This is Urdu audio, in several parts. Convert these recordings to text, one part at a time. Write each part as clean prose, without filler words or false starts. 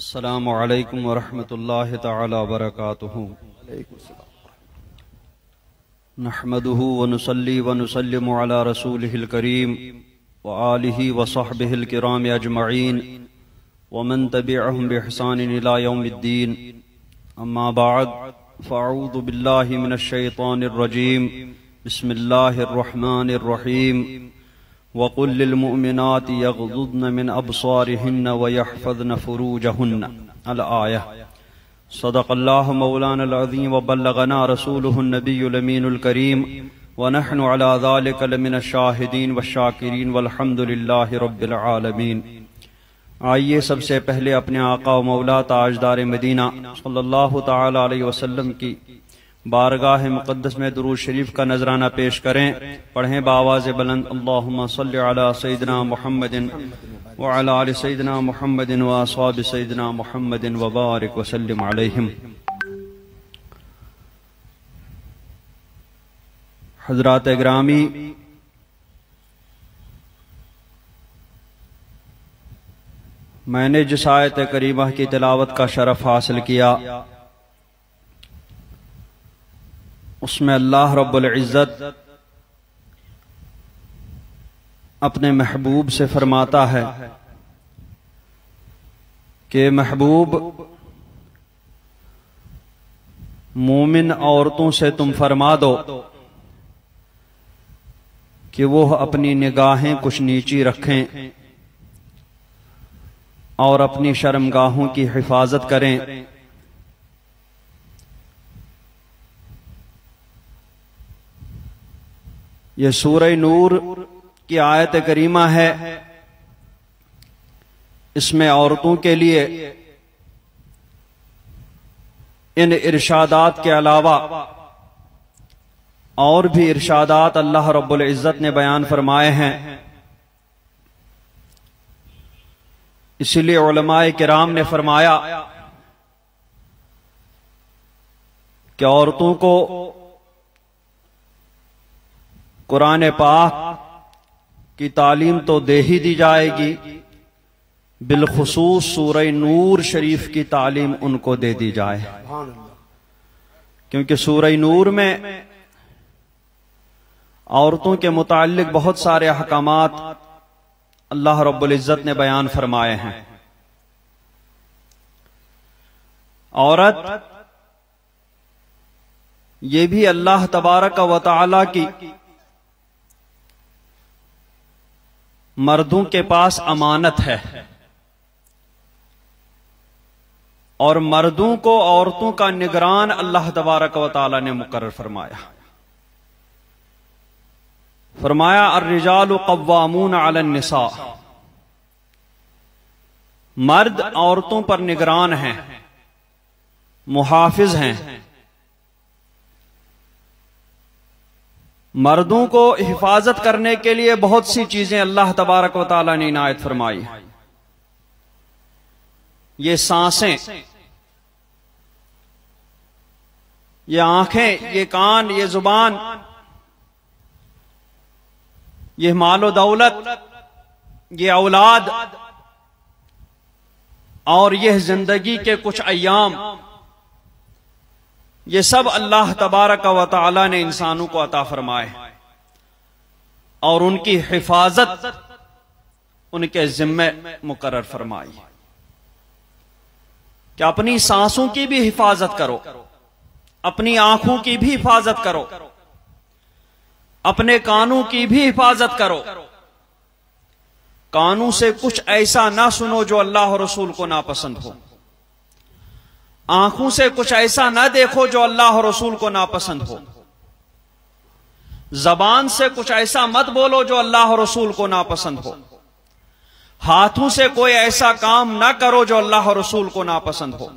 السلام علیکم ورحمۃ اللہ تعالی وبرکاتہ۔ نحمده ونصلی ونسلم علی رسولہ الکریم وآلہ وصحبہ الکرام اجمعین ومن تبعہم بإحسان الی یوم الدین، اما بعد فاعوذ باللہ من الشیطان الرجیم، بسم اللہ الرحمن الرحیم۔ وَقُلْ لِلْمُؤْمِنَاتِ يَغْضُضْنَ مِنْ أَبْصَارِهِنَّ وَيَحْفَظْنَ فُرُوجَهُنَّ الآية۔ صدق اللہ مولانا العظیم وبلغنا رسولہ النبی الامین الکریم ونحن علی ذلک لمن الشاہدین والشاکرین والحمد للہ رب العالمین۔ آئیے سب سے پہلے اپنے آقا و مولا تاجدار مدینہ صلی اللہ تعالی علیہ وسلم کی بارگاہ مقدس میں درود شریف کا نذرانہ پیش کریں، پڑھیں بآواز بلند، اللہم صلی علی سیدنا محمد وعلی آل سیدنا محمد واصحاب سیدنا محمد وبارک وسلم علیہم۔ حضرات اگرامی، میں نے جس آیت کریمہ کی تلاوت کا شرف حاصل کیا، اس میں اللہ رب العزت اپنے محبوب سے فرماتا ہے کہ محبوب، مومن عورتوں سے تم فرما دو کہ وہ اپنی نگاہیں کچھ نیچی رکھیں اور اپنی شرمگاہوں کی حفاظت کریں۔ یہ سورہ نور کی آیت کریمہ ہے، اس میں عورتوں کے لیے ان ارشادات کے علاوہ اور بھی ارشادات اللہ رب العزت نے بیان فرمائے ہیں۔ اسی لیے علماء کرام نے فرمایا کہ عورتوں کو قرآن پاک کی تعلیم تو دے ہی دی جائے گی، بالخصوص سورہ نور شریف کی تعلیم ان کو دے دی جائے، کیونکہ سورہ نور میں عورتوں کے متعلق بہت سارے احکامات اللہ رب العزت نے بیان فرمائے ہیں۔ عورت یہ بھی اللہ تبارک و تعالی کی مردوں کے پاس امانت ہے، اور مردوں کو عورتوں کا نگران اللہ تبارک و تعالی نے مقرر فرمایا۔ فرمایا الرجال قوامون علی النساء، مرد عورتوں پر نگران ہیں، محافظ ہیں۔ مردوں کو حفاظت کرنے کے لیے بہت سی چیزیں اللہ تبارک و تعالی نے عنایت فرمائی۔ یہ سانسیں، یہ آنکھیں، یہ کان، یہ زبان، یہ مال و دولت، یہ اولاد، اور یہ زندگی کے کچھ ایام، یہ سب اللہ تبارک و تعالی نے انسانوں کو عطا فرمائے، اور ان کی حفاظت ان کے ذمہ مقرر فرمائی کہ اپنی سانسوں کی بھی حفاظت کرو، اپنی آنکھوں کی بھی حفاظت کرو، اپنے کانوں کی بھی حفاظت کرو، کانوں سے کچھ ایسا نہ سنو جو اللہ اور رسول کو ناپسند ہو، آنکھوں سے کچھ ایسا نہ دیکھو جو اللہ اور رسول کو ناپسند ہو، زبان سے کچھ ایسا مت بولو جو اللہ اور رسول کو ناپسند ہو، ہاتھوں سے کوئی ایسا کام نہ کرو جو اللہ اور رسول کو ناپسند ہو،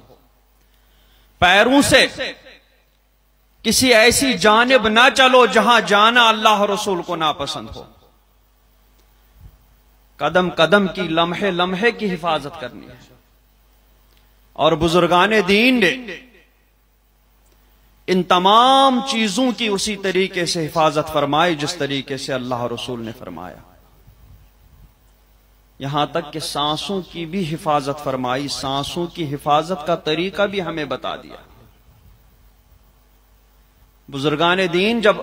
پیروں سے کسی ایسی جانب نہ چلو جہاں جانا اللہ اور رسول کو ناپسند ہو، قدم قدم کی، لمحے لمحے کی حفاظت کرنی ہے۔ اور بزرگان دین نے ان تمام چیزوں کی اسی طریقے سے حفاظت فرمائی جس طریقے سے اللہ اور رسول نے فرمایا۔ یہاں تک کہ سانسوں کی بھی حفاظت فرمائی، سانسوں کی حفاظت کا طریقہ بھی ہمیں بتا دیا۔ بزرگان دین جب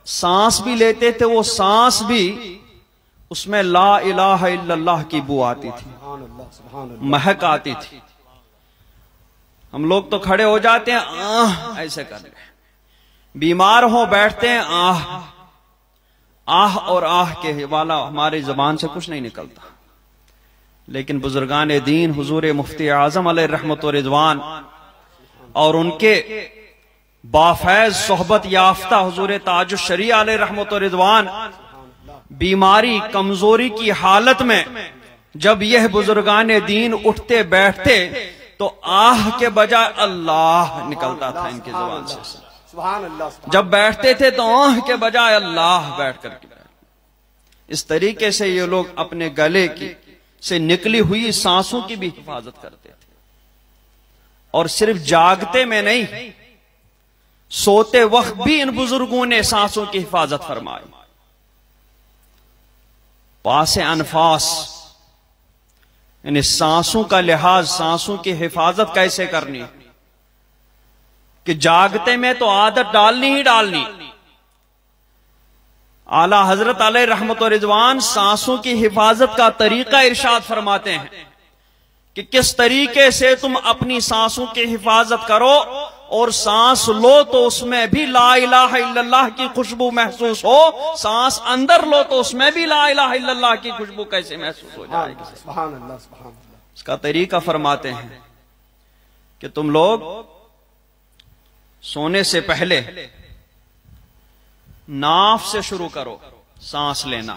سانس بھی لیتے تھے، وہ سانس بھی اس میں لا الہ الا اللہ کی بو آتی تھی، مہک آتی تھی۔ ہم لوگ تو کھڑے ہو جاتے ہیں ایسے کر لیں، بیمار ہوں بیٹھتے ہیں آہ اور آہ کے والا ہماری زبان سے کچھ نہیں نکلتا، لیکن بزرگان دین حضور مفتی اعظم علیہ رحمت و رضوان اور ان کے بافیض صحبت یافتہ حضور تاج الشریعہ علیہ رحمت و رضوان بیماری کمزوری کی حالت میں جب یہ بزرگان دین اٹھتے بیٹھتے تو آہ کے بجائے اللہ نکلتا تھا ان کی زبان سے، جب بیٹھتے تھے تو آہ کے بجائے اللہ بیٹھ کر کے اس طریقے سے یہ لوگ اپنے گلے کی سے نکلی ہوئی سانسوں کی بھی حفاظت کرتے تھے، اور صرف جاگتے میں نہیں، سوتے وقت بھی ان بزرگوں نے سانسوں کی حفاظت فرمائی۔ پاس انفاس یعنی سانسوں کا لحاظ، سانسوں کی حفاظت کیسے کرنی کہ جاگتے میں تو عادت ڈالنی ہی ڈالنی۔ اعلیٰ حضرت علیہ رحمت و رضوان سانسوں کی حفاظت کا طریقہ ارشاد فرماتے ہیں کہ کس طریقے سے تم اپنی سانسوں کی حفاظت کرو، اور سانس لو تو اس میں بھی لا الہ الا اللہ کی خوشبو محسوس ہو، سانس اندر لو تو اس میں بھی لا الہ الا اللہ کی خوشبو کیسے محسوس ہو جائے گی۔ سبحان اللہ سبحان اللہ۔ اس کا طریقہ فرماتے ہیں کہ تم لوگ سونے سے پہلے ناف سے شروع کرو سانس لینا،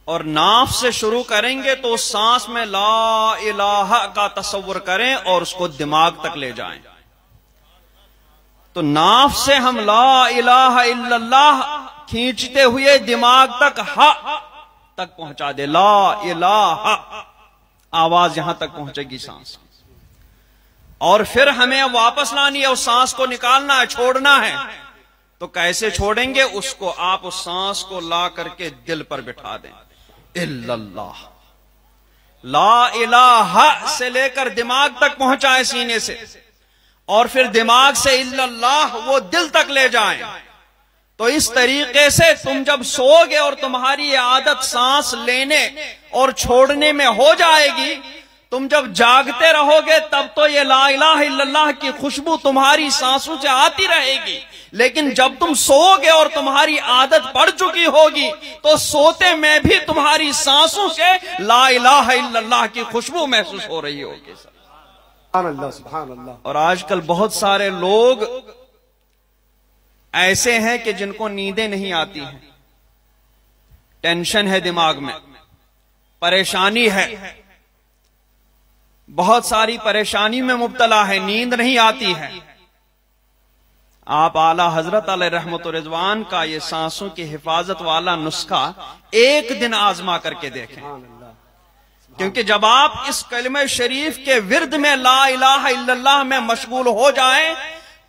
اور ناف سے شروع کریں گے تو سانس میں لا الہ کا تصور کریں اور اس کو دماغ تک لے جائیں۔ تو ناف سے ہم لا الہ الا اللہ کھینچتے ہوئے دماغ تک تک پہنچا دے، لا الہ، آواز یہاں تک پہنچے گی سانس، اور پھر ہمیں واپس لانی ہے، اس سانس کو نکالنا ہے، چھوڑنا ہے۔ تو کیسے چھوڑیں گے؟ اس کو آپ اس سانس کو لا کر کے دل پر بٹھا دیں، الا اللہ، لا الہ سے لے کر دماغ تک پہنچائیں سینے سے، اور پھر دماغ سے الا اللہ وہ دل تک لے جائیں۔ تو اس طریقے سے تم جب سوگے اور تمہاری عادت سانس لینے اور چھوڑنے میں ہو جائے گی، تم جب جاگتے رہو گے تب تو یہ لا الہ الا اللہ کی خوشبو تمہاری سانسوں سے آتی رہے گی، لیکن جب تم سوگے اور تمہاری عادت پڑ چکی ہوگی تو سوتے میں بھی تمہاری سانسوں سے لا الہ الا اللہ کی خوشبو محسوس ہو رہی ہوگی۔ سبحان اللہ سبحان اللہ۔ اور آج کل بہت سارے لوگ ایسے ہیں کہ جن کو نیندیں نہیں آتی ہیں، ٹینشن ہے دماغ میں، پریشانی ہے، بہت ساری پریشانی میں مبتلا ہے، نیند نہیں آتی ہے۔ آپ اعلیٰ حضرت علیہ رحمت و رضوان کا یہ سانسوں کی حفاظت والا نسخہ ایک دن آزما کر کے دیکھیں، کیونکہ جب آپ اس کلمہ شریف کے ورد میں لا الہ الا اللہ میں مشغول ہو جائیں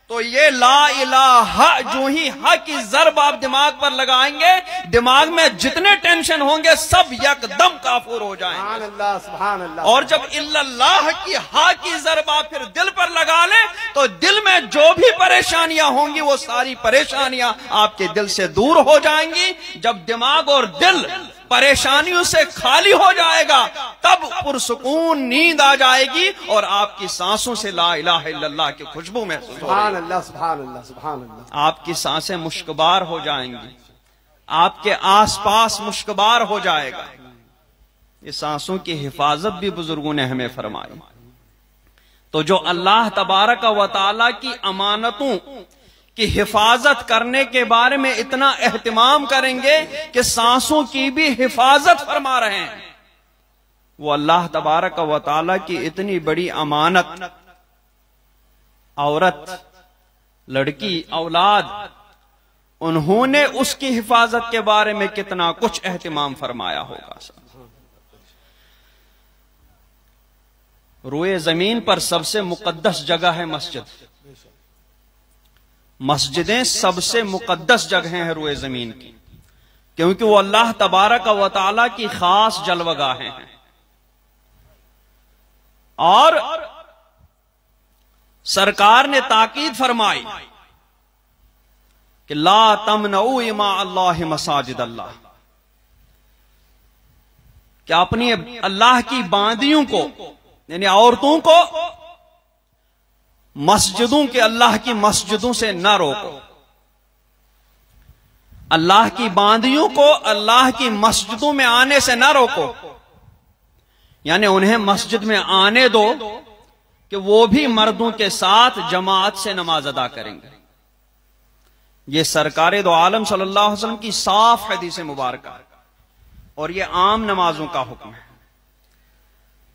تو یہ لا الہ جو ہی ہا کی ضرب آپ دماغ پر لگائیں گے، دماغ میں جتنے ٹینشن ہوں گے سب یکدم کافور ہو جائیں گے۔ سبحان اللہ سبحان اللہ۔ اور جب الا اللہ کی ہا کی ضرب آپ پھر دل پر لگا لیں تو دل میں جو بھی پریشانیاں ہوں گی وہ ساری پریشانیاں آپ کے دل سے دور ہو جائیں گی۔ جب دماغ اور دل پریشانیوں سے خالی ہو جائے گا تب پرسکون نیند آ جائے گی اور آپ کی سانسوں سے لا الہ الا اللہ کی خوشبو محسوس ہو سبحان اللہ سبحان اللہ سبحان اللہ۔ آپ کی سانسیں مشکبار ہو جائیں گی، آپ کے آس پاس مشکبار ہو جائے گا۔ یہ سانسوں کی حفاظت بھی بزرگوں نے ہمیں فرمائی۔ تو جو اللہ تبارک و تعالی کی امانتوں کی حفاظت کرنے کے بارے میں اتنا اہتمام کریں گے کہ سانسوں کی بھی حفاظت فرما رہے ہیں، وہ اللہ تبارک و تعالی کی اتنی بڑی امانت، عورت، لڑکی، اولاد، انہوں نے اس کی حفاظت کے بارے میں کتنا کچھ اہتمام فرمایا ہوگا۔ روئے زمین پر سب سے مقدس جگہ ہے مسجد، مسجدیں سب سے مقدس جگہیں ہیں روئے زمین کی، کیونکہ وہ اللہ تبارک و تعالی کی خاص جلوہ گاہیں ہیں. اور سرکار نے تاکید فرمائی کہ لا تمنعوا اماء اللہ مساجد اللہ، کہ اپنی اللہ کی باندیوں کو یعنی عورتوں کو مسجدوں کے اللہ کی مسجدوں سے نہ روکو. اللہ کی باندیوں کو اللہ کی مسجدوں میں آنے سے نہ روکو، یعنی انہیں مسجد میں آنے دو کہ وہ بھی مردوں کے ساتھ جماعت سے نماز ادا کریں گے. یہ سرکار دو عالم صلی اللہ علیہ وسلم کی صاف حدیث مبارکہ، اور یہ عام نمازوں کا حکم ہے.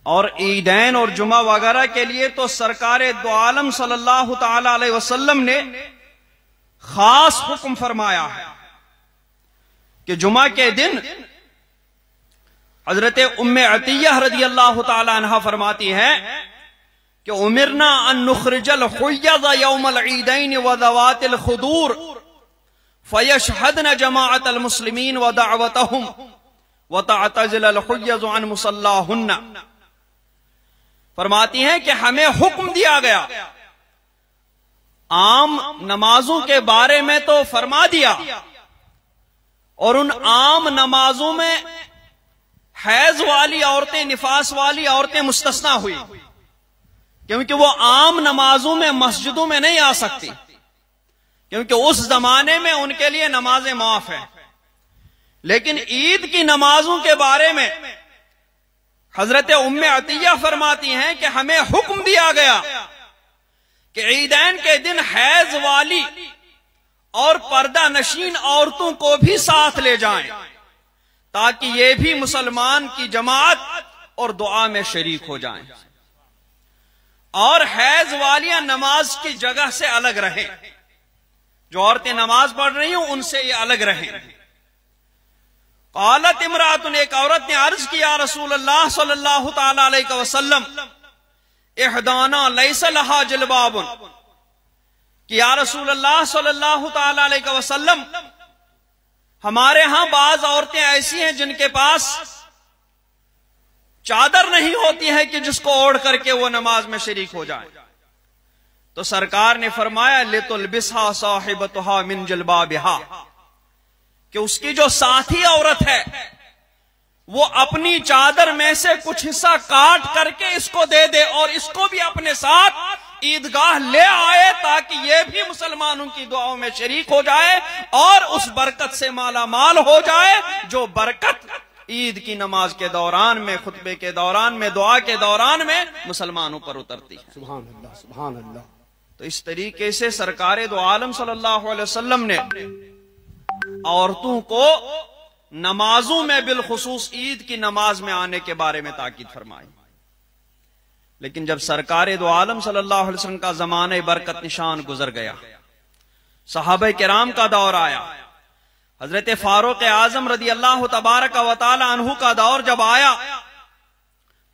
اور عیدین اور جمعہ وغیرہ کے لیے تو سرکار دو عالم صلی اللہ تعالی علیہ وسلم نے خاص حکم فرمایا ہے کہ جمعہ کے دن حضرت ام عطیہ رضی اللہ تعالی عنہ فرماتی ہے کہ امرنا ان نخرج الحیض یوم العیدین وذوات الخدور فیشہدن جماعت المسلمین ودعوتهم وتعتزل الحیض عن مصلاہن. فرماتی ہیں کہ ہمیں حکم دیا گیا، عام نمازوں کے بارے میں تو فرما دیا، اور ان عام نمازوں میں حیض والی عورتیں، نفاس والی عورتیں مستثنی ہوئی، کیونکہ وہ عام نمازوں میں مسجدوں میں نہیں آ سکتی، کیونکہ اس زمانے میں ان کے لیے نمازیں معاف ہیں. لیکن عید کی نمازوں کے بارے میں حضرت ام عطیہ فرماتی ہیں کہ ہمیں حکم دیا گیا کہ عیدین کے دن حیض والی اور پردہ نشین عورتوں کو بھی ساتھ لے جائیں تاکہ یہ بھی مسلمان کی جماعت اور دعا میں شریک ہو جائیں، اور حیض والیاں نماز کی جگہ سے الگ رہیں، جو عورتیں نماز پڑھ رہی ہوں ان سے یہ الگ رہیں. قالت امرات، ایک عورت نے عرض کیا رسول اللہ صلی اللہ تعالی علیہ وسلم، احدانا لیس لہا جلباب، کہ یا رسول اللہ صلی اللہ تعالی علیہ وسلم ہمارے ہاں بعض عورتیں ایسی ہیں جن کے پاس چادر نہیں ہوتی ہے کہ جس کو اوڑھ کر کے وہ نماز میں شریک ہو جائیں. تو سرکار نے فرمایا لِتُلْبِسْهَا صَاحِبَتُهَا مِنْ جِلْبَابِهَا، کہ اس کی جو ساتھی عورت ہے وہ اپنی چادر میں سے کچھ حصہ کاٹ کر کے اس کو دے دے اور اس کو بھی اپنے ساتھ عیدگاہ لے آئے تاکہ یہ بھی مسلمانوں کی دعاؤں میں شریک ہو جائے اور اس برکت سے مالا مال ہو جائے جو برکت عید کی نماز کے دوران میں، خطبے کے دوران میں، دعا کے دوران میں مسلمانوں پر اترتی ہے. سبحان اللہ سبحان اللہ. تو اس طریقے سے سرکار دو عالم صلی اللہ علیہ وسلم نے عورتوں کو نمازوں میں بالخصوص عید کی نماز میں آنے کے بارے میں تاکید فرمائی. لیکن جب سرکار دو عالم صلی اللہ علیہ وسلم کا زمانہ برکت نشان گزر گیا، صحابہ کرام کا دور آیا، حضرت فاروق اعظم رضی اللہ تبارک و تعالی عنہ کا دور جب آیا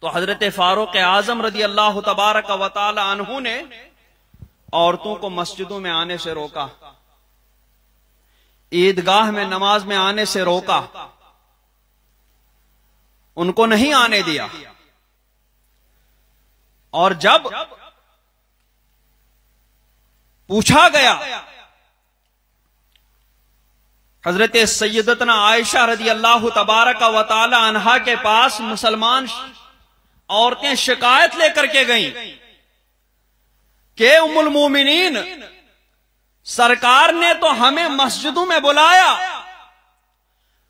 تو حضرت فاروق اعظم رضی اللہ تبارک و تعالی عنہ نے عورتوں کو مسجدوں میں آنے سے روکا، عیدگاہ میں نماز میں آنے سے روکا، ان کو نہیں آنے دیا. اور جب پوچھا گیا حضرت سیدتنا عائشہ رضی اللہ تبارک و تعالی عنہا کے پاس مسلمان عورتیں شکایت لے کر کے گئیں کہ ام المومنین، سرکار نے تو ہمیں مسجدوں میں بلایا،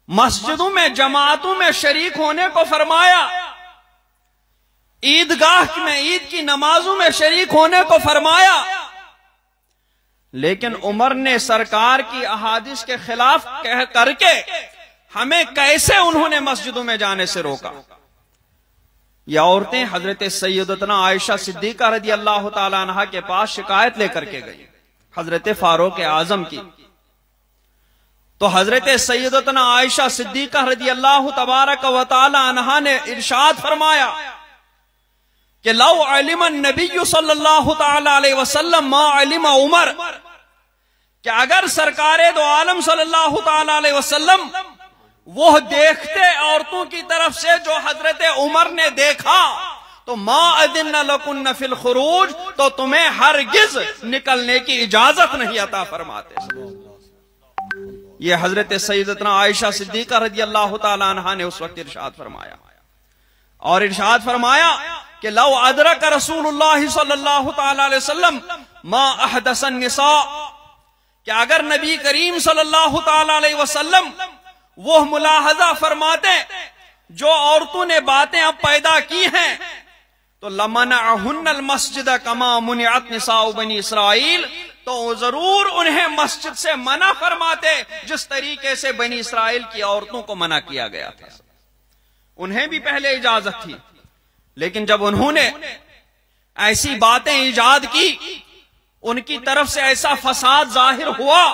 مسجدوں میں جماعتوں میں شریک ہونے کو فرمایا، عیدگاہ میں عید کی نمازوں میں شریک ہونے کو فرمایا، لیکن عمر نے سرکار کی احادیث کے خلاف کر کے ہمیں کیسے انہوں نے مسجدوں میں جانے سے روکا. یہ عورتیں حضرت سیدتنا عائشہ صدیقہ رضی اللہ تعالی عنہا کے پاس شکایت لے کر کے گئی حضرت فاروق اعظم کی. تو حضرت سیدتنا عائشہ صدیقہ رضی اللہ تبارک و تعالی عنہا نے ارشاد فرمایا کہ لو علم النبی صلی اللہ تعالی علیہ وسلم ما علم عمر، کہ اگر سرکار دو عالم صلی اللہ تعالی علیہ وسلم وہ دیکھتے عورتوں کی طرف سے جو حضرت عمر نے دیکھا تو ما اذن لکن فی الخروج، تو تمہیں ہرگز نکلنے کی اجازت نہیں عطا فرماتے. یہ حضرت سیدتنا عائشہ صدیقہ رضی اللہ تعالیٰ عنہ نے اس وقت ارشاد فرمایا، اور ارشاد فرمایا کہ لو ادرک رسول اللہ صلی اللہ تعالیٰ علیہ وسلم ما احدث النساء، کہ اگر نبی کریم صلی اللہ تعالیٰ علیہ وسلم وہ ملاحظہ فرماتے جو عورتوں نے باتیں اب پیدا کی ہیں، تو لمنعہن المسجد کما منعت نساء بنی اسرائیل، تو ضرور انہیں مسجد سے منع فرماتے جس طریقے سے بنی اسرائیل کی عورتوں کو منع کیا گیا تھا. انہیں بھی پہلے اجازت تھی، لیکن جب انہوں نے ایسی باتیں ایجاد کی، ان کی طرف سے ایسا فساد ظاہر ہوا،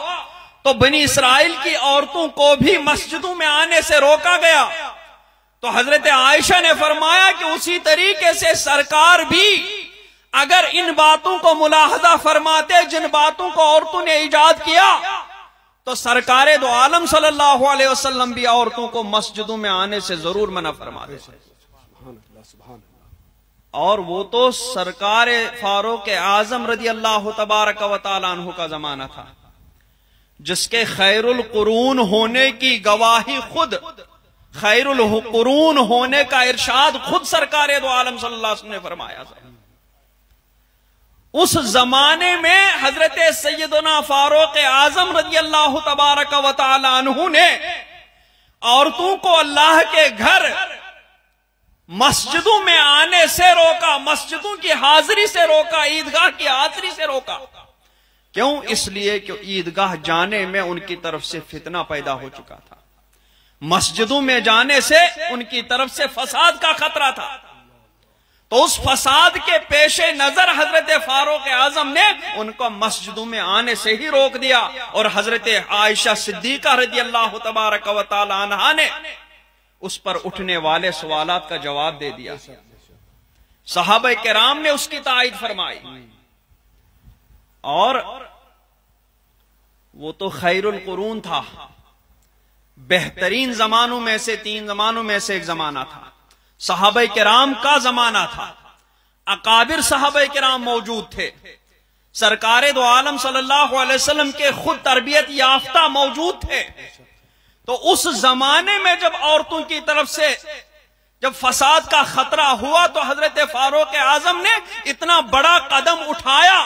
تو بنی اسرائیل کی عورتوں کو بھی مسجدوں میں آنے سے روکا گیا. تو حضرت عائشہ نے فرمایا کہ اسی طریقے سے سرکار بھی اگر ان باتوں کو ملاحظہ فرماتے جن باتوں کو عورتوں نے ایجاد کیا، تو سرکار دو عالم صلی اللہ علیہ وسلم بھی عورتوں کو مسجدوں میں آنے سے ضرور منع فرماتے. اور وہ تو سرکار فاروق اعظم رضی اللہ تبارک و تعالیٰ عنہ کا زمانہ تھا، جس کے خیر القرون ہونے کی گواہی خود، خیر القرون ہونے کا ارشاد خود سرکار دو عالم صلی اللہ علیہ وسلم نے فرمایا تھا. اس زمانے میں حضرت سیدنا فاروق اعظم رضی اللہ تبارک و تعالی عنہ نے عورتوں کو اللہ کے گھر مسجدوں میں آنے سے روکا، مسجدوں کی حاضری سے روکا، عیدگاہ کی حاضری سے روکا. کیوں؟ اس لیے کہ عیدگاہ جانے میں ان کی طرف سے فتنہ پیدا ہو چکا تھا، مسجدوں میں جانے سے ان کی طرف سے فساد کا خطرہ تھا. تو اس فساد کے پیش نظر حضرت فاروق اعظم نے ان کو مسجدوں میں آنے سے ہی روک دیا، اور حضرت عائشہ صدیقہ رضی اللہ تبارک و تعالی عنہا نے اس پر اٹھنے والے سوالات کا جواب دے دیا. صحابہ کرام نے اس کی تائید فرمائی، اور وہ تو خیر القرون تھا، بہترین زمانوں میں سے 3 زمانوں میں سے ایک زمانہ تھا، صحابہ کرام کا زمانہ تھا، اکابر صحابہ کرام موجود تھے، سرکار دو عالم صلی اللہ علیہ وسلم کے خود تربیت یافتہ موجود تھے. تو اس زمانے میں جب عورتوں کی طرف سے جب فساد کا خطرہ ہوا، تو حضرت فاروق اعظم نے اتنا بڑا قدم اٹھایا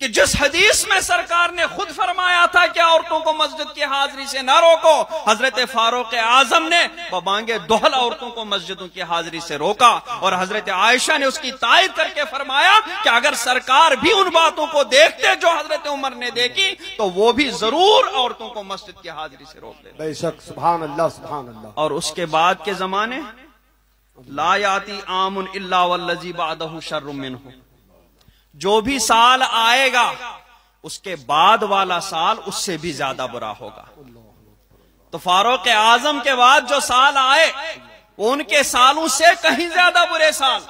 کہ جس حدیث میں سرکار نے خود فرمایا تھا کہ عورتوں کو مسجد کی حاضری سے نہ روکو، حضرت فاروق اعظم نے ببانگے دہل عورتوں کو مسجدوں کی حاضری سے روکا. اور حضرت عائشہ نے اس کی تائید کر کے فرمایا کہ اگر سرکار بھی ان باتوں کو دیکھتے جو حضرت عمر نے دیکھی، تو وہ بھی ضرور عورتوں کو مسجد کی حاضری سے روک دیتے. بے شک، سبحان اللہ سبحان اللہ. اور اس کے بعد کے زمانے لا یاتی عام الا والذی بعدہ شر منہ، جو بھی سال آئے گا اس کے بعد والا سال اس سے بھی زیادہ برا ہوگا. تو فاروق اعظم کے بعد جو سال آئے وہ ان کے سالوں سے کہیں زیادہ برے سال،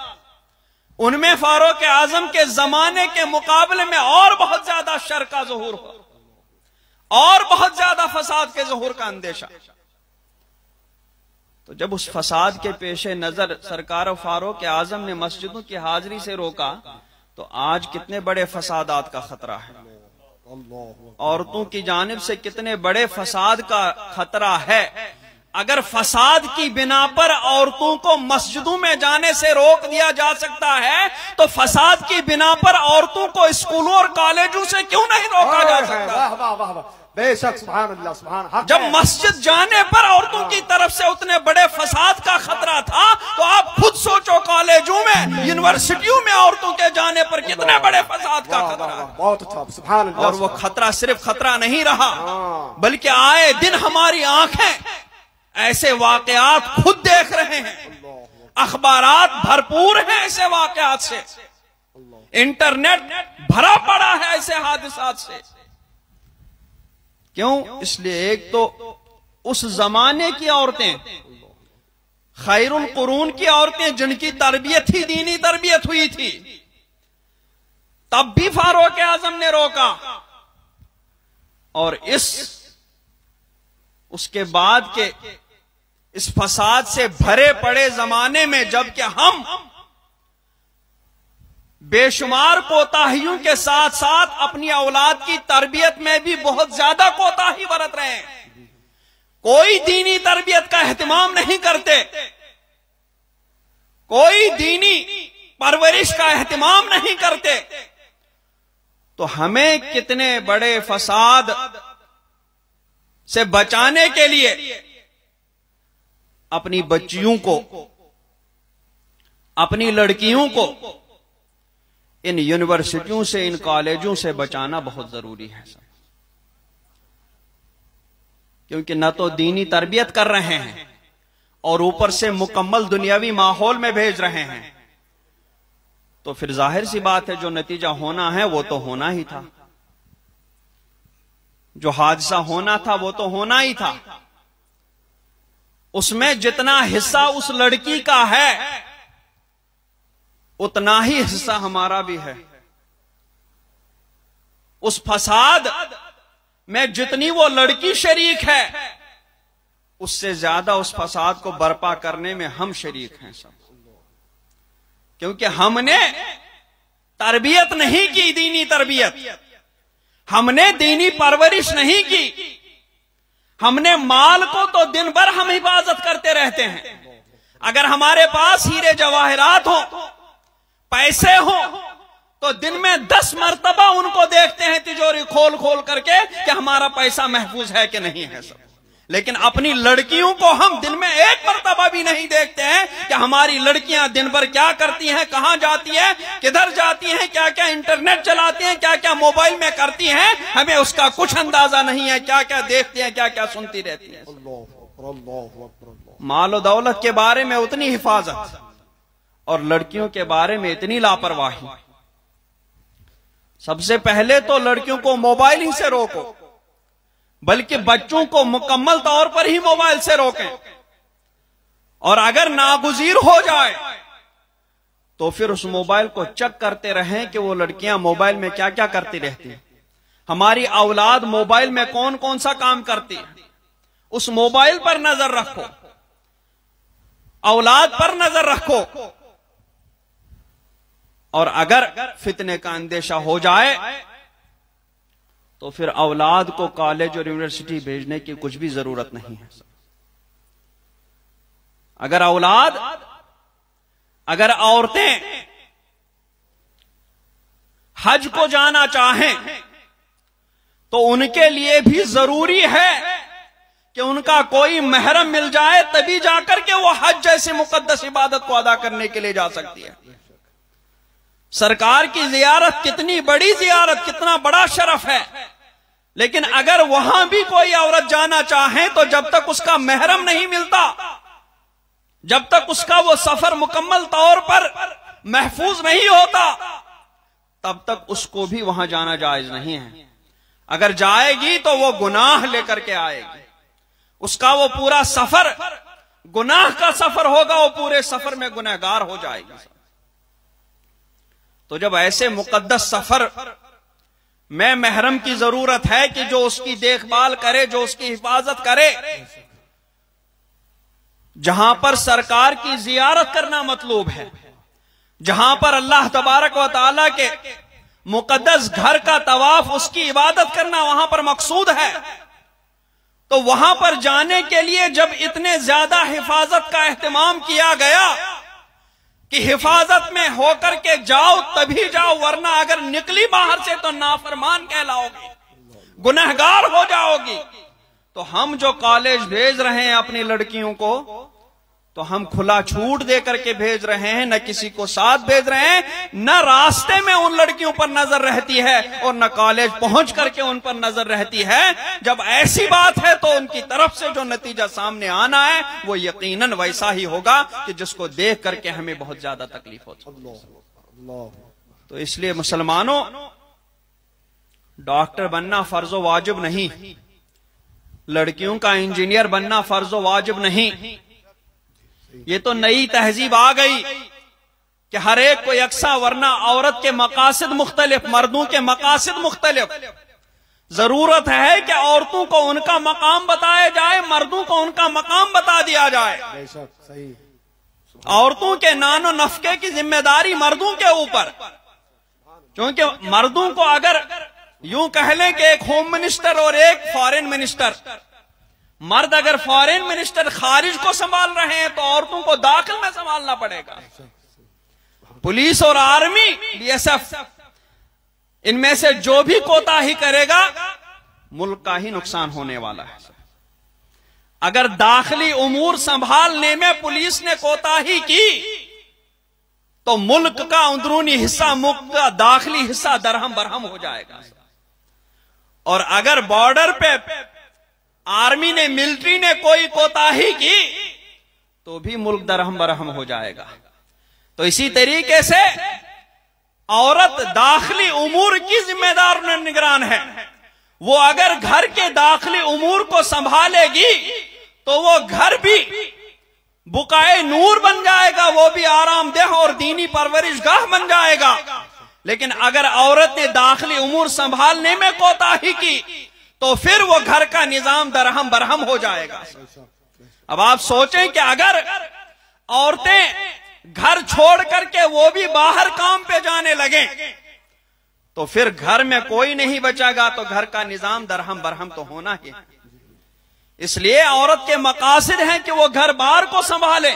ان میں فاروق اعظم کے زمانے کے مقابلے میں اور بہت زیادہ شر کا ظہور ہوا، اور بہت زیادہ فساد کے ظہور کا اندیشہ. تو جب اس فساد کے پیش نظر سرکار فاروق اعظم نے مسجدوں کی حاضری سے روکا، تو آج کتنے بڑے فسادات کا خطرہ ہے، عورتوں کی جانب سے کتنے بڑے فساد کا خطرہ ہے. اگر فساد کی بنا پر عورتوں کو مسجدوں میں جانے سے روک دیا جا سکتا ہے، تو فساد کی بنا پر عورتوں کو اسکولوں اور کالجوں سے کیوں نہیں روکا جا سکتا؟ بے شک، سبحان اللہ سبحان اللہ. جب مسجد جانے پر عورتوں کی طرف سے اتنے بڑے فساد کا خطرہ تھا، تو آپ خود سوچو کالجوں میں، یونیورسٹیوں میں عورتوں کے جانے پر کتنے بڑے فساد کا خطرہ ہے. بہت اچھا، سبحان اللہ. اور وہ خطرہ صرف خطرہ نہیں رہا، بلکہ آئے دن ہماری آنکھیں ایسے واقعات خود دیکھ رہے ہیں، اخبارات بھرپور ہیں ایسے واقعات سے، انٹرنیٹ بھرا پڑا ہے ایسے حادثات سے. کیوں؟ اس لیے ایک تو اس زمانے کی عورتیں، خیر القرون کی عورتیں جن کی تربیت ہی دینی تربیت ہوئی تھی، تب بھی فاروق اعظم نے روکا. اور اس کے بعد کے اس فساد سے بھرے پڑے زمانے میں جبکہ ہم بے شمار کوتاہیوں کے ساتھ ساتھ اپنی اولاد کی تربیت میں بھی بہت زیادہ کوتاہی برت رہے ہیں، کوئی دینی تربیت کا اہتمام نہیں کرتے، کوئی دینی پرورش کا اہتمام نہیں کرتے، تو ہمیں کتنے بڑے فساد سے بچانے کے لیے اپنی بچیوں کو، اپنی لڑکیوں کو ان یونیورسٹیوں سے، ان کالجوں سے بچانا بہت ضروری ہے، کیونکہ نہ تو دینی تربیت کر رہے ہیں اور اوپر سے مکمل دنیاوی ماحول میں بھیج رہے ہیں، تو پھر ظاہر سی بات ہے جو نتیجہ ہونا ہے وہ تو ہونا ہی تھا، جو حادثہ ہونا تھا وہ تو ہونا ہی تھا۔ اس میں جتنا حصہ اس لڑکی کا ہے اتنا ہی حصہ ہمارا بھی ہے، اس فساد میں جتنی وہ لڑکی شریک ہے اس سے زیادہ اس فساد کو برپا کرنے میں ہم شریک ہیں سب، کیونکہ ہم نے تربیت نہیں کی، دینی تربیت، ہم نے دینی پرورش نہیں کی، ہم نے مال کو تو دن بھر ہم حفاظت کرتے رہتے ہیں، اگر ہمارے پاس ہیرے جواہرات ہوں، پیسے ہوں، تو دن میں 10 مرتبہ ان کو دیکھتے ہیں تجوری کھول کھول کر کے کہ ہمارا پیسہ محفوظ ہے کہ نہیں ہے سب، لیکن اپنی لڑکیوں کو ہم دن میں 1 مرتبہ بھی نہیں دیکھتے ہیں کہ ہماری لڑکیاں دن بھر کیا کرتی ہیں، کہاں جاتی ہیں، کدھر جاتی ہیں، کیا کیا انٹرنیٹ چلاتی ہیں، کیا کیا موبائل میں کرتی ہیں، ہمیں اس کا کچھ اندازہ نہیں ہے، کیا کیا دیکھتی ہیں، کیا کیا سنتی رہتی ہیں۔ مال و دولت کے بارے میں اتنی حفاظت اور لڑکیوں کے بارے میں اتنی لاپرواہی۔ سب سے پہلے تو لڑکیوں کو موبائل ہی سے روکو، بلکہ بچوں کو مکمل طور پر ہی موبائل سے روکیں، اور اگر ناگزیر ہو جائے تو پھر اس موبائل کو چیک کرتے رہیں کہ وہ لڑکیاں موبائل میں کیا کیا کرتی رہتی ہیں، ہماری اولاد موبائل میں کون کون سا کام کرتی ہے، اس موبائل پر نظر رکھو، اولاد پر نظر رکھو، اور اگر فتنے کا اندیشہ ہو جائے تو پھر اولاد کو کالج اور یونیورسٹی بھیجنے کی کچھ بھی ضرورت نہیں ہے۔ اگر عورتیں حج کو جانا چاہیں تو ان کے لیے بھی ضروری ہے کہ ان کا کوئی محرم مل جائے، تبھی جا کر کے وہ حج جیسی مقدس عبادت کو ادا کرنے کے لیے جا سکتی ہے۔ سرکار کی زیارت کتنی بڑی زیارت، کتنا بڑا شرف ہے، لیکن اگر وہاں بھی کوئی عورت جانا چاہے تو جب تک اس کا محرم نہیں ملتا، جب تک اس کا وہ سفر مکمل طور پر محفوظ نہیں ہوتا، تب تک اس کو بھی وہاں جانا جائز نہیں ہے۔ اگر جائے گی تو وہ گناہ لے کر کے آئے گی، اس کا وہ پورا سفر گناہ کا سفر ہوگا، وہ پورے سفر میں گنہگار ہو جائے گی۔ تو جب ایسے مقدس سفر میں محرم کی ضرورت ہے کہ جو اس کی دیکھ بھال کرے، جو اس کی حفاظت کرے، جہاں پر سرکار کی زیارت کرنا مطلوب ہے، جہاں پر اللہ تبارک و تعالیٰ کے مقدس گھر کا طواف، اس کی عبادت کرنا وہاں پر مقصود ہے، تو وہاں پر جانے کے لیے جب اتنے زیادہ حفاظت کا اہتمام کیا گیا کہ حفاظت میں ہو کر کے جاؤ تبھی جاؤ، ورنہ اگر نکلی باہر سے تو نافرمان کہلاؤ گی، گنہگار ہو جاؤ گی۔ تو ہم جو کالج بھیج رہے ہیں اپنی لڑکیوں کو، تو ہم کھلا چھوٹ دے کر کے بھیج رہے ہیں، نہ کسی کو ساتھ بھیج رہے ہیں، نہ راستے میں ان لڑکیوں پر نظر رہتی ہے اور نہ کالج پہنچ کر کے ان پر نظر رہتی ہے۔ جب ایسی بات ہے تو ان کی طرف سے جو نتیجہ سامنے آنا ہے وہ یقیناً ویسا ہی ہوگا کہ جس کو دیکھ کر کے ہمیں بہت زیادہ تکلیف ہوتی ہے۔ تو اس لیے مسلمانوں، ڈاکٹر بننا فرض و واجب نہیں، لڑکیوں کا انجینئر بننا فرض و واجب نہیں، یہ تو نئی تہذیب آ گئی کہ ہر ایک کو یکساں، ورنہ عورت کے مقاصد مختلف، مردوں کے مقاصد مختلف، ضرورت ہے کہ عورتوں کو ان کا مقام بتایا جائے، مردوں کو ان کا مقام بتا دیا جائے۔ بے شک صحیح۔ عورتوں کے نان و نفقے کی ذمہ داری مردوں کے اوپر، کیونکہ مردوں کو اگر یوں کہہ لیں کہ ایک ہوم منسٹر اور ایک فارن منسٹر، مرد اگر فارن منسٹر خارج کو سنبھال رہے ہیں تو عورتوں کو داخل میں سنبھالنا پڑے گا۔ پولیس اور آرمی، بی ایس ایف، ان میں سے جو بھی کوتاہی کرے گا ملک کا ہی نقصان ہونے والا ہے۔ اگر داخلی امور سنبھالنے میں پولیس نے کوتاہی کی تو ملک کا اندرونی حصہ، ملک کا داخلی حصہ درہم برہم ہو جائے گا۔ اور اگر بارڈر پہ آرمی نے، ملٹری نے کوئی کوتاہی کی تو بھی ملک درہم برہم ہو جائے گا۔ تو اسی طریقے سے عورت داخلی امور کی ذمہ دار نگران ہے۔ وہ اگر گھر کے داخلی امور کو سنبھالے گی تو وہ گھر بھی بقائے نور بن جائے گا، وہ بھی آرام دہ اور دینی پرورش گاہ بن جائے گا۔ لیکن اگر عورت نے داخلی امور سنبھالنے میں کوتاہی کی تو پھر وہ گھر کا نظام درہم برہم ہو جائے گا۔ اب آپ سوچیں کہ اگر عورتیں گھر چھوڑ کر کے وہ بھی باہر کام پہ جانے لگیں تو پھر گھر میں کوئی نہیں بچا گا، تو گھر کا نظام درہم برہم تو ہونا ہی۔ اس لیے عورت کے مقاصد ہیں کہ وہ گھر بار کو سنبھالے،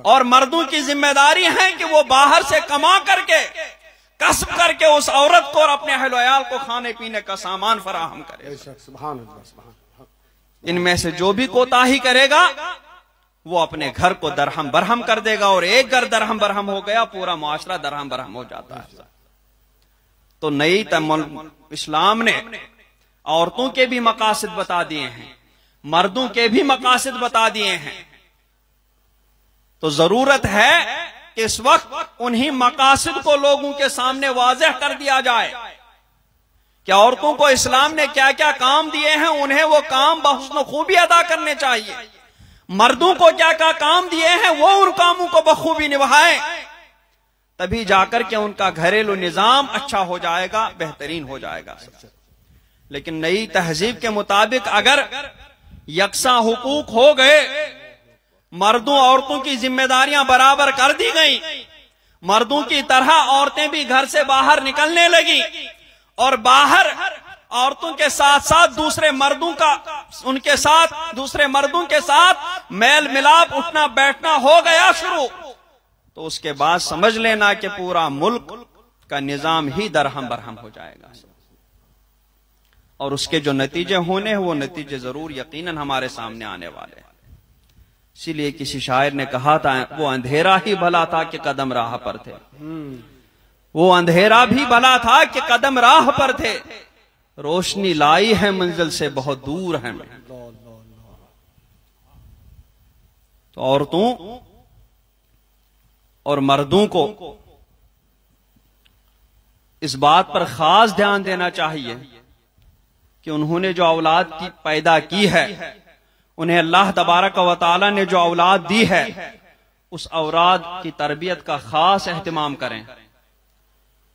اور مردوں کی ذمہ داری ہے کہ وہ باہر سے کما کر کے، کسب کر کے اس عورت کو اور اپنے اہل و عیال کو کھانے پینے کا سامان فراہم کرے۔ سبحان اللہ، سبحان اللہ۔ ان میں سے جو بھی کوتاہی کرے گا وہ اپنے گھر کو درہم برہم کر دے گا، اور ایک گھر درہم برہم ہو گیا پورا معاشرہ درہم برہم ہو جاتا ہے۔ تو نئی اسلام نے عورتوں کے بھی مقاصد بتا دیے ہیں، مردوں کے بھی مقاصد بتا دیے ہیں۔ تو ضرورت ہے کہ اس وقت انہی مقاصد کو لوگوں کے سامنے واضح کر دیا جائے کہ عورتوں کو اسلام نے کیا کیا کام دیے ہیں، انہیں وہ کام بحسن و خوبی ادا کرنے چاہیے۔ مردوں کو کیا کیا کام دیے ہیں وہ ان کاموں کو بخوبی نبھائیں، تبھی جا کر کے ان کا گھریلو نظام اچھا ہو جائے گا، بہترین ہو جائے گا۔ لیکن نئی تہذیب کے مطابق اگر یکساں حقوق ہو گئے، مردوں عورتوں کی ذمہ داریاں برابر کر دی گئیں، مردوں کی طرح عورتیں بھی گھر سے باہر نکلنے لگی، اور باہر عورتوں کے ساتھ ساتھ دوسرے مردوں کا، ان کے ساتھ دوسرے مردوں کے ساتھ میل ملاپ، اٹھنا بیٹھنا ہو گیا شروع، تو اس کے بعد سمجھ لینا کہ پورا ملک کا نظام ہی درہم برہم ہو جائے گا، اور اس کے جو نتیجے ہونے ہیں وہ نتیجے ضرور یقیناً ہمارے سامنے آنے والے ہیں۔ اسی لیے کسی شاعر نے کہا تھا، وہ اندھیرا ہی بھلا تھا کہ قدم راہ پر تھے، وہ اندھیرا بھی بھلا تھا کہ قدم راہ پر تھے، روشنی لائی ہے منزل سے بہت دور ہے میں۔ تو عورتوں اور مردوں کو اس بات پر خاص دھیان دینا چاہیے کہ انہوں نے جو اولاد کی پیدا کی ہے، انہیں اللہ تبارک و تعالی نے جو اولاد دی ہے، اس اولاد کی تربیت کا خاص اہتمام کریں،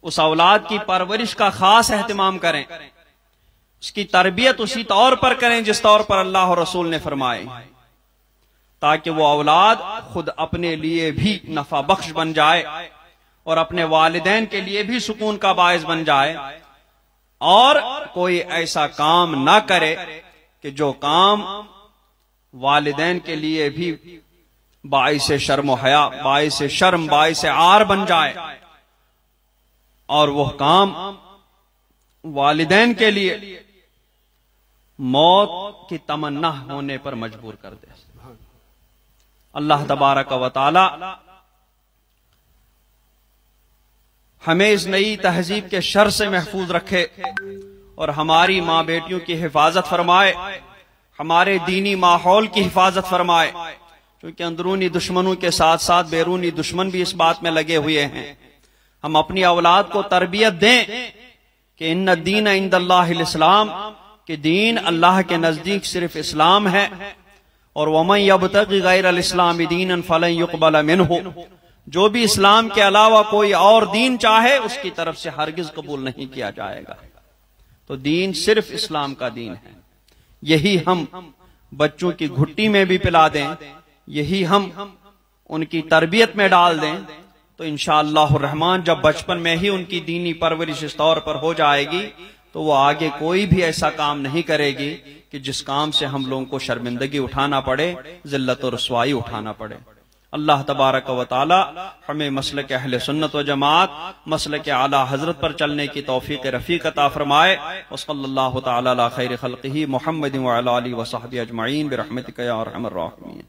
اس اولاد کی پرورش کا خاص اہتمام کریں، اس کی تربیت اسی طور پر کریں جس طور پر اللہ اور رسول نے فرمائے، تاکہ وہ اولاد خود اپنے لیے بھی نفع بخش بن جائے اور اپنے والدین کے لیے بھی سکون کا باعث بن جائے، اور کوئی ایسا کام نہ کرے کہ جو کام والدین کے لیے بھی باعث شرم و حیا، باعث شرم، باعث عار بن جائے، اور وہ کام والدین کے لیے موت کی تمنا ہونے پر مجبور کر دے۔ اللہ تبارک و تعالی ہمیں اس نئی تہذیب کے شر سے محفوظ رکھے اور ہماری ماں بیٹیوں کی حفاظت فرمائے، ہمارے دینی ماحول کی حفاظت فرمائے، کیونکہ اندرونی دشمنوں کے ساتھ ساتھ بیرونی دشمن بھی اس بات میں لگے ہوئے ہیں۔ ہم اپنی اولاد کو تربیت دیں کہ ان الدین عند اللہ الاسلام، کہ دین اللہ کے نزدیک صرف اسلام ہے، اور وَمَن يَبْتَغِ غَيْرَ الْإِسْلَامِ دِينًا فَلَن يُقْبَلَ مِنْهُ، جو بھی اسلام کے علاوہ کوئی اور دین چاہے اس کی طرف سے ہرگز قبول نہیں کیا جائے گا۔ تو دین صرف اسلام کا دین ہے. یہی ہم بچوں کی گھٹی میں بھی پلا دیں، یہی ہم ان کی تربیت میں ڈال دیں، تو انشاءاللہ الرحمن جب بچپن میں ہی ان کی دینی پرورش اس طور پر ہو جائے گی تو وہ آگے کوئی بھی ایسا کام نہیں کرے گی کہ جس کام سے ہم لوگوں کو شرمندگی اٹھانا پڑے، ذلت و رسوائی اٹھانا پڑے. اللہ تبارک و تعالی ہمیں مسلک اہل سنت و جماعت، مسلک اعلی حضرت پر چلنے کی توفیق رفیق عطا فرمائے. وصلی اللہ تعالی علی خیر خلقہ محمد وعلی آلہ وصحبہ اجمعین برحمتک یا ارحم الراحمین.